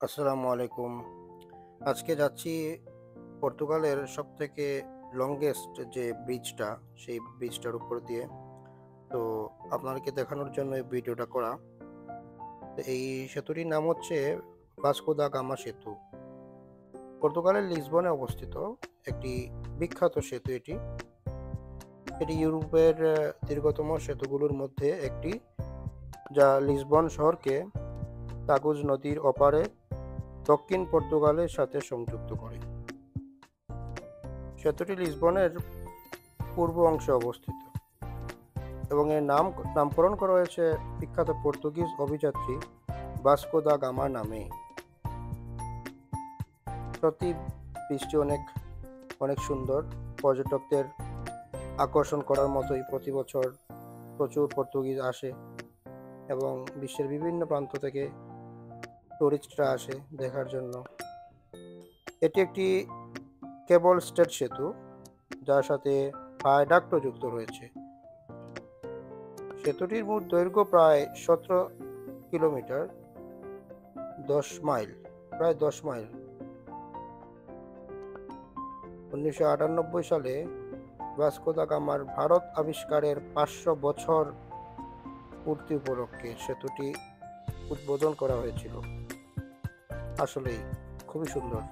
আসসালামু আলাইকুম। আজকে যাচ্ছি পর্তুগালের সবথেকে লংগেস্ট যে ব্রিজটা, সেই ব্রিজটার উপর দিয়ে। তো আপনাদেরকে দেখানোর জন্য এই ভিডিওটা করা। তো এই সেতুটির নাম হচ্ছে ভাস্কো দা গামা সেতু। পর্তুগালের লিসবনে অবস্থিত একটি বিখ্যাত সেতু এটি। এটি ইউরোপের দীর্ঘতম সেতুগুলোর মধ্যে একটি, যা লিসবন শহরকে তাগুজ নদীর ওপারে দক্ষিণ পর্তুগালের সাথে সংযুক্ত করে। সেতুটি লিসবনের পূর্ব অংশে অবস্থিত এবং এর নামকরণ করা হয়েছে বিখ্যাত পর্তুগিজ অভিযাত্রী ভাস্কো দা গামা নামে। সত্যি বৃষ্টি অনেক অনেক সুন্দর, পর্যটকদের আকর্ষণ করার মতোই প্রতি বছর প্রচুর পর্তুগিজ আসে এবং বিশ্বের বিভিন্ন প্রান্ত থেকে টুরিস্টরা আসে দেখার জন্য। এটি একটি কেবল স্টেট সেতু, যার সাথে ভায়াডাক্টও যুক্ত রয়েছে। সেতুটির মোট দৈর্ঘ্য প্রায় 17 কিলোমিটার, 10 মাইল, প্রায় 10 মাইল। 1998 সালে ভাস্কো দা গামার ভারত আবিষ্কারের 500 বছর পূর্তি উপলক্ষে সেতুটি উদ্বোধন করা হয়েছিল। আসলেই খুবই সুন্দর।